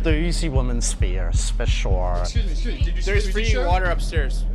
The Easy Woman Spears, for sure. Excuse me. Did you see There's the free TV show? water upstairs.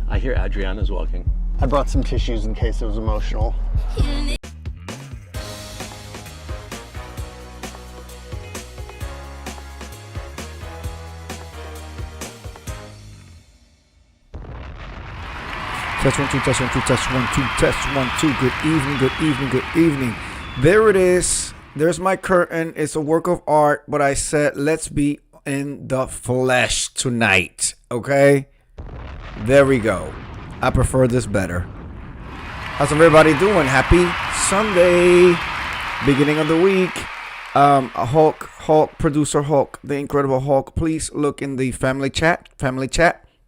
I hear Adriana's walking. I brought some tissues in case it was emotional. Test one, two, test one, two, test one, two, test one, two. Good evening, good evening, good evening. There it is. There's my curtain. It's a work of art, but I said, let's be in the flesh tonight. Okay? There we go. I prefer this better. How's everybody doing? Happy Sunday. Beginning of the week. Hulk, producer Hulk, the Incredible Hulk. Please look in the family chat.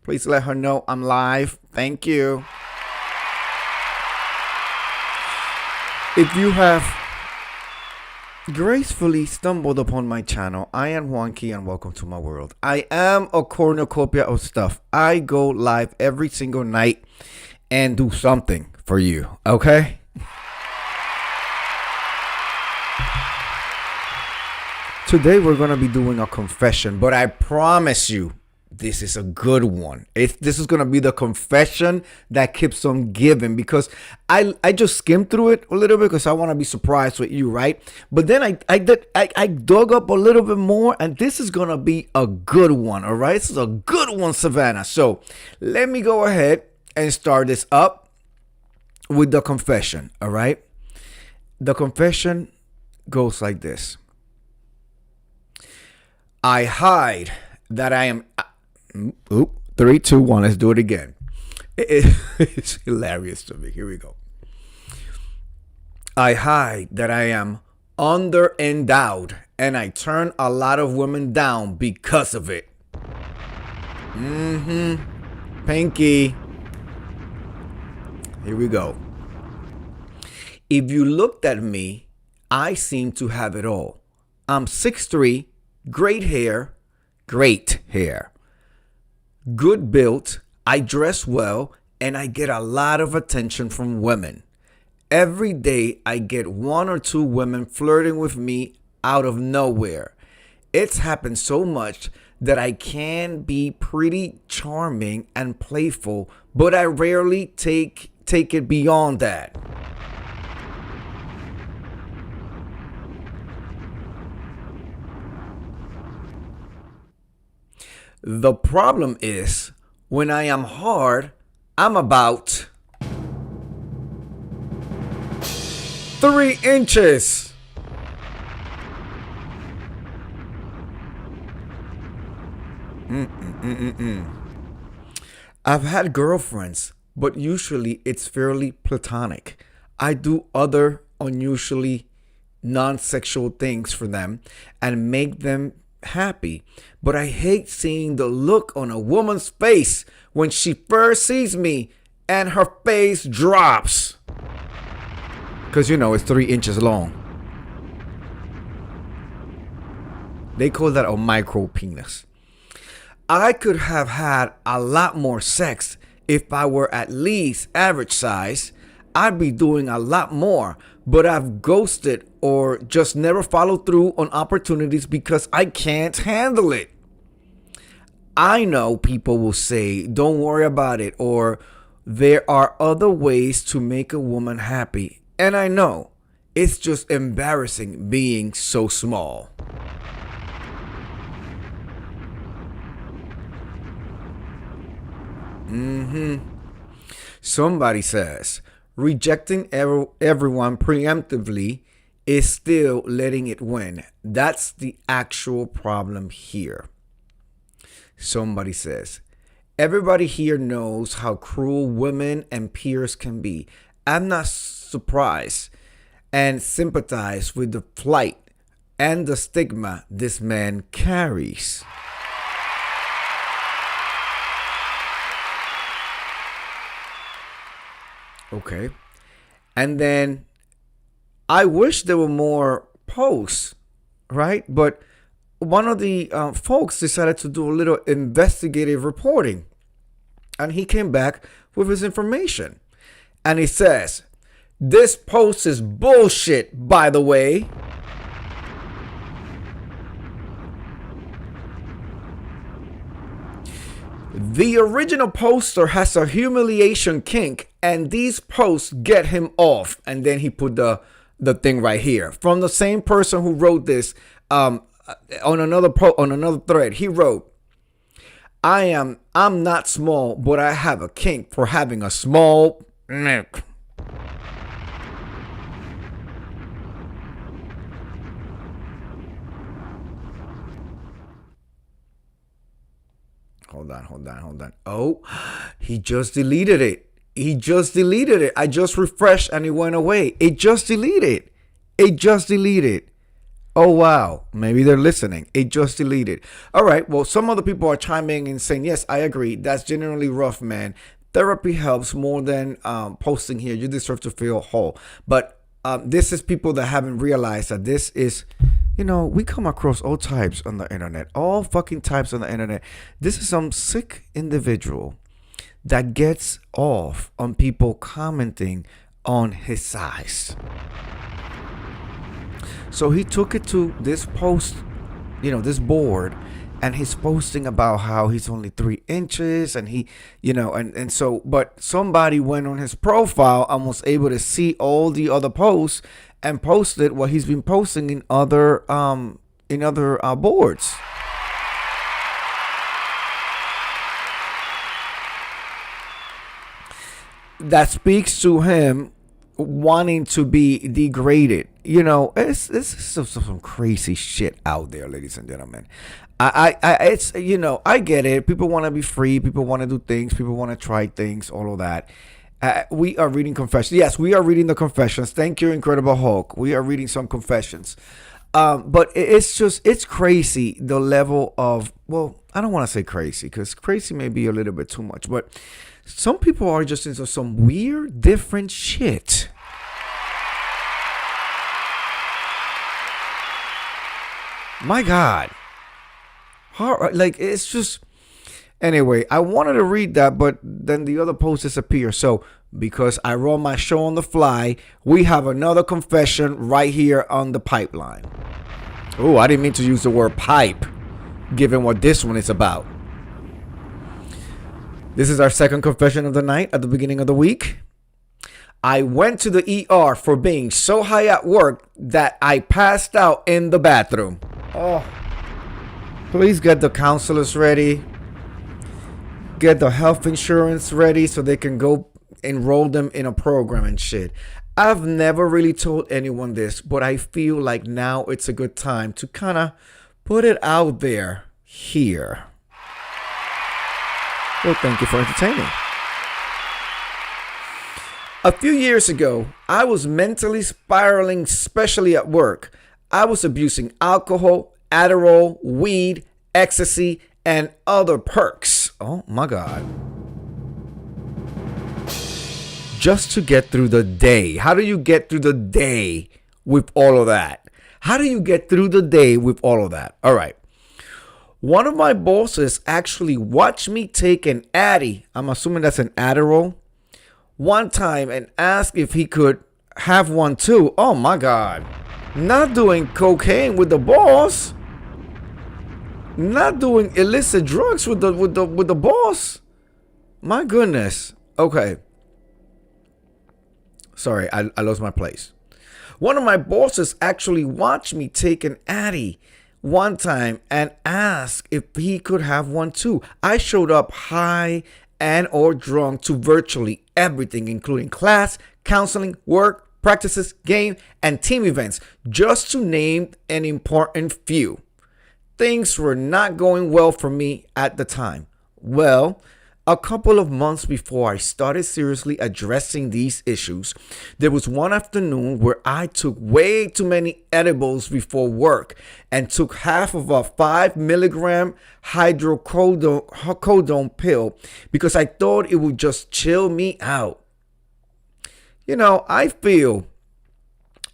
Please let her know I'm live. Thank you. If you have gracefully stumbled upon my channel, I am Juanqui and welcome to my world. I am a cornucopia of stuff. I go live every single night and do something for you, okay? Today we're going to be doing a confession, but I promise you, this is a good one. This is going to be the confession that keeps on giving, because I just skimmed through it a little bit because I want to be surprised with you, right? But then I dug up a little bit more, and this is going to be a good one, all right? This is a good one, Savannah. So let me go ahead and start this up with the confession, all right? The confession goes like this. I hide that I am... Oop, 3, 2, 1. Let's do it again. It's hilarious to me. Here we go. I hide that I am under endowed, and I turn a lot of women down because of it. Pinky. Here we go. If you looked at me, I seem to have it all. I'm 6'3", great hair. Good built, I dress well, and I get a lot of attention from women. Every day I get 1 or 2 women flirting with me out of nowhere. It's happened so much that I can be pretty charming and playful, but I rarely take it beyond that. The problem is, when I am hard, I'm about 3 inches. I've had girlfriends, but usually it's fairly platonic. I do other unusually non-sexual things for them and make them happy, but I hate seeing the look on a woman's face when she first sees me and her face drops, because it's 3 inches long. They call that a micro penis. I could have had a lot more sex if I were at least average size. I'd be doing a lot more, but I've ghosted or just never followed through on opportunities because I can't handle it. I know people will say, don't worry about it, or there are other ways to make a woman happy. And I know, it's just embarrassing being so small. Somebody says, rejecting everyone preemptively is still letting it win. That's the actual problem here. Somebody says, everybody here knows how cruel women and peers can be. I'm not surprised and sympathize with the plight and the stigma this man carries. Okay. And then I wish there were more posts, right? But one of the folks decided to do a little investigative reporting. And he came back with his information. And he says, this post is bullshit, by the way. The original poster has a humiliation kink, and these posts get him off. And then he put the thing right here from the same person who wrote this. On another thread, he wrote, I'm not small, but I have a kink for having a small neck. Hold on. Oh, he just deleted it. I just refreshed and it went away. It just deleted. Oh, wow. Maybe they're listening. It just deleted. All right. Well, some other people are chiming in and saying, yes, I agree. That's generally rough, man. Therapy helps more than posting here. You deserve to feel whole. But this is people that haven't realized that this is, we come across all types on the internet, all fucking types on the internet. This is some sick individual that gets off on people commenting on his size. So he took it to this post, this board, and he's posting about how he's only 3 inches and he, but somebody went on his profile and was able to see all the other posts and posted what he's been posting in other boards. That speaks to him wanting to be degraded. It's some crazy shit out there, ladies and gentlemen. I get it. People want to be free. People want to do things. People want to try things. All of that. We are reading confessions. Yes, we are reading the confessions. Thank you, Incredible Hulk. We are reading some confessions. But it's crazy the level of, well, I don't want to say crazy because crazy may be a little bit too much, but some people are just into some weird, different shit. My God. It's just... Anyway, I wanted to read that, but then the other post disappeared. So, because I run my show on the fly, we have another confession right here on the pipeline. Oh, I didn't mean to use the word pipe, given what this one is about. This is our second confession of the night at the beginning of the week. I went to the ER for being so high at work that I passed out in the bathroom. Oh, please get the counselors ready. Get the health insurance ready so they can go enroll them in a program and shit. I've never really told anyone this, but I feel like now it's a good time to kind of put it out there here. Well, thank you for entertaining. A few years ago, I was mentally spiraling, especially at work. I was abusing alcohol, Adderall, weed, ecstasy, and other perks. Oh my God. Just to get through the day. How do you get through the day with all of that? All right. One of my bosses actually watched me take an Addy. I'm assuming that's an Adderall. One time and asked if he could have one too. Oh my God. Not doing cocaine with the boss. Not doing illicit drugs with the boss. My goodness. Okay. Sorry, I lost my place. One of my bosses actually watched me take an Addy one time and asked if he could have one too. I showed up high and or drunk to virtually everything, including class, counseling, work, practices, game, and team events, just to name an important few. Things were not going well for me at the time. Well, a couple of months before I started seriously addressing these issues, there was one afternoon where I took way too many edibles before work and took half of a 5 milligram hydrocodone pill because I thought it would just chill me out. I feel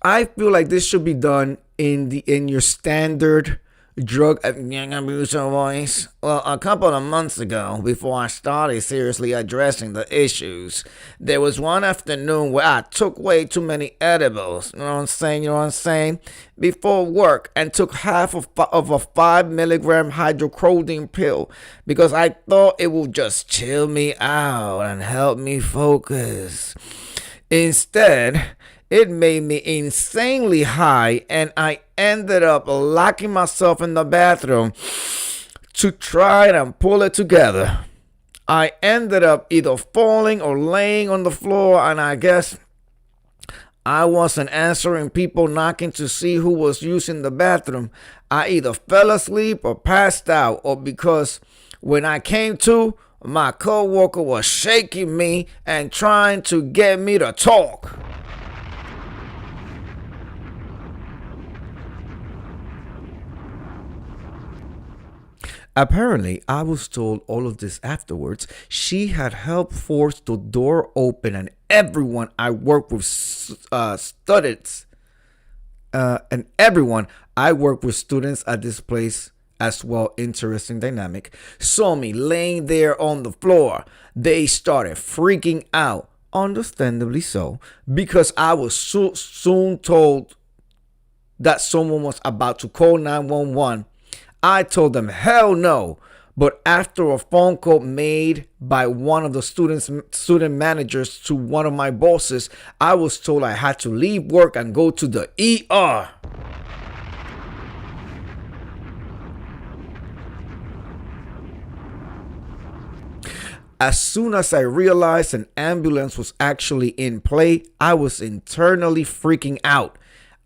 like this should be done in your standard drug abuser voice. Well, a couple of months ago, before I started seriously addressing the issues, there was one afternoon where I took way too many edibles. You know what I'm saying? You know what I'm saying? Before work, and took half of a 5 milligram hydrocodone pill because I thought it would just chill me out and help me focus. Instead, it made me insanely high, and I ended up locking myself in the bathroom to try and pull it together. I ended up either falling or laying on the floor, and I guess I wasn't answering people knocking to see who was using the bathroom. I either fell asleep or passed out, or because when I came to, my coworker was shaking me and trying to get me to talk. Apparently, I was told all of this afterwards. She had helped force the door open, and everyone I worked with students at this place as well. Interesting dynamic. Saw me laying there on the floor. They started freaking out, understandably so, because I was soon told that someone was about to call 911. I told them hell no, but after a phone call made by one of the student managers to one of my bosses, I was told I had to leave work and go to the ER. As soon as I realized an ambulance was actually in play, I was internally freaking out.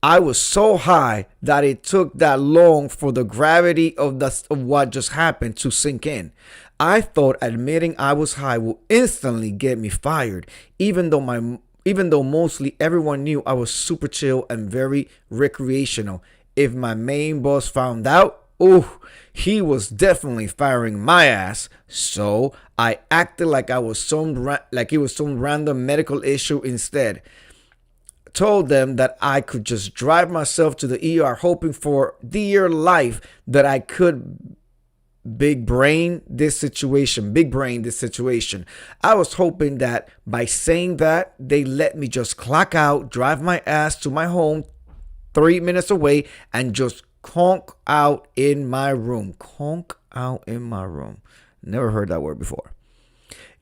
I was so high that it took that long for the gravity of what just happened to sink in. I thought admitting I was high would instantly get me fired, even though mostly everyone knew I was super chill and very recreational. If my main boss found out, he was definitely firing my ass. So I acted like it was some random medical issue instead. Told them that I could just drive myself to the ER, hoping for dear life that I could big brain this situation. I was hoping that by saying that, they let me just clock out, drive my ass to my home 3 minutes away, and just conk out in my room. Conk out in my room. Never heard that word before.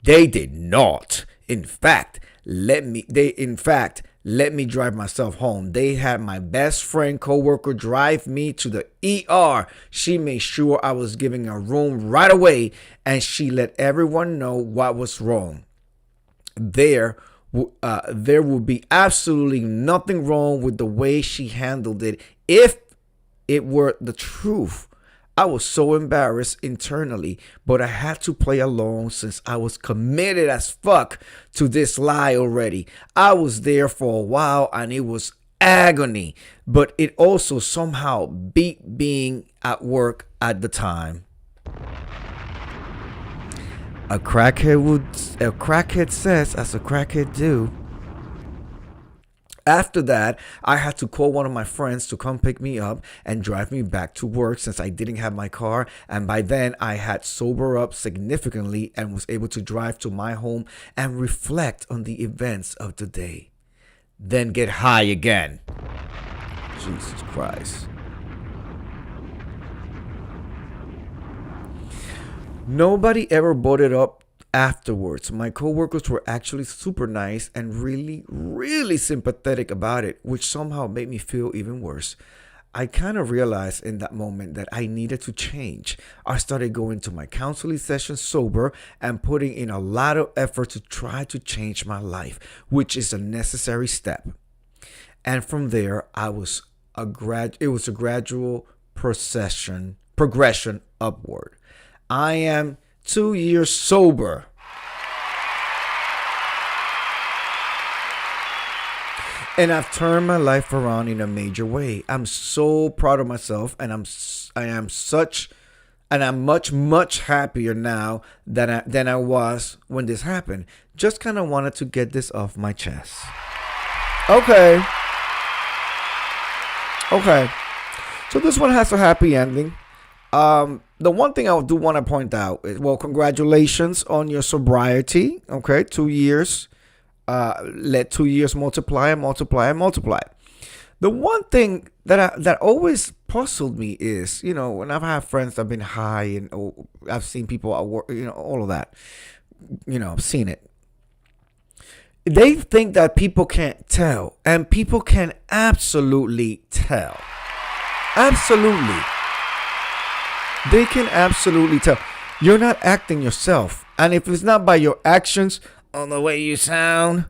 They did not. In fact, let me drive myself home. They had my best friend coworker drive me to the ER. She made sure I was given a room right away, and she let everyone know what was wrong. There would be absolutely nothing wrong with the way she handled it if it were the truth. I was so embarrassed internally, but I had to play along since I was committed as fuck to this lie already. I was there for a while and it was agony, but it also somehow beat being at work at the time. A crackhead says as a crackhead do. After that, I had to call one of my friends to come pick me up and drive me back to work since I didn't have my car. And by then, I had sobered up significantly and was able to drive to my home and reflect on the events of the day. Then get high again. Jesus Christ. Nobody ever brought it up afterwards. My coworkers were actually super nice and really sympathetic about it, which somehow made me feel even worse. I kind of realized in that moment that I needed to change. I started going to my counseling sessions sober and putting in a lot of effort to try to change my life, which is a necessary step. And from there, it was a gradual progression upward. I am 2 years sober. And I've turned my life around in a major way. I'm so proud of myself, and I'm much happier now than I was when this happened. Just kind of wanted to get this off my chest. Okay. So this one has a happy ending. The one thing I do want to point out is, well, congratulations on your sobriety. Okay, 2 years. Let 2 years multiply and multiply and multiply. The one thing that always puzzled me is, when I've had friends that have been high and I've seen people at work, all of that. I've seen it. They think that people can't tell, and people can absolutely tell. Absolutely. They can absolutely tell. You're not acting yourself. And if it's not by your actions, or the way you sound,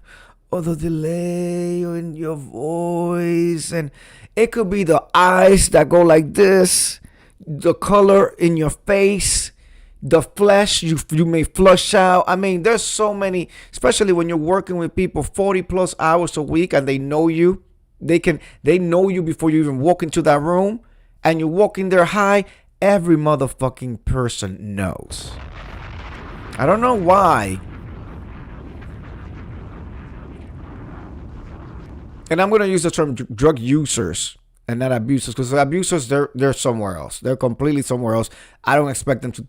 or the delay in your voice, and it could be the eyes that go like this, the color in your face, the flesh you may flush out. I mean, there's so many, especially when you're working with people 40 plus hours a week and they know you. They know you before you even walk into that room, and you walk in there high. Every motherfucking person knows. I don't know why. And I'm going to use the term drug users and not abusers, because abusers, they're somewhere else. They're completely somewhere else. I don't expect them to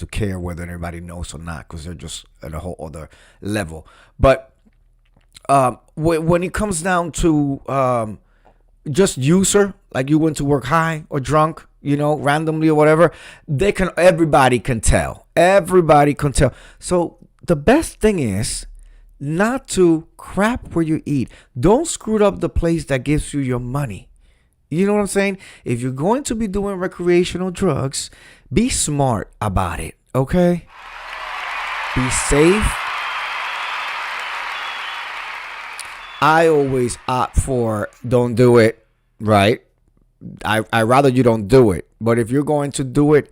care whether anybody knows or not, because they're just at a whole other level. But when it comes down to just user, like you went to work high or drunk, randomly or whatever, everybody can tell. Everybody can tell. So the best thing is not to crap where you eat. Don't screw up the place that gives you your money. You know what I'm saying? If you're going to be doing recreational drugs, be smart about it, okay? Be safe. I always opt for don't do it, right? I rather you don't do it. But if you're going to do it,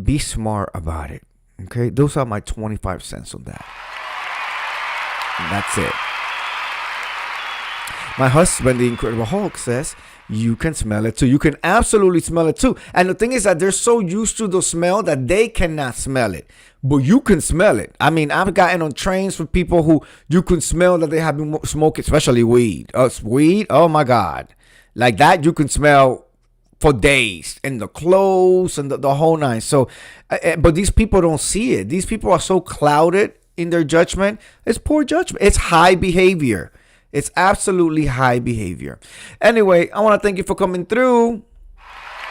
be smart about it, okay? Those are my 25 cents on that. And that's it. My husband, the Incredible Hulk, says you can smell it too. You can absolutely smell it too. And the thing is that they're so used to the smell that they cannot smell it. But you can smell it. I mean, I've gotten on trains with people who you can smell that they have been smoking, especially weed. Weed, oh my God. Like that, you can smell for days, and the clothes and the whole nine. So, but these people don't see it. These people are so clouded in their judgment. It's poor judgment. It's high behavior. It's absolutely high behavior. Anyway, I want to thank you for coming through.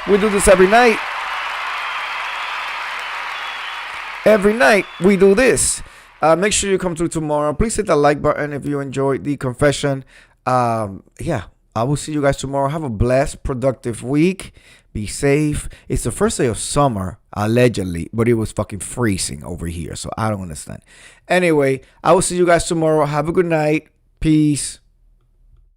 We do this every night. Every night we do this. Make sure you come through tomorrow. Please hit the like button if you enjoyed the confession. I will see you guys tomorrow. Have a blessed, productive week. Be safe. It's the first day of summer, allegedly, but it was fucking freezing over here, so I don't understand. Anyway, I will see you guys tomorrow. Have a good night. Peace.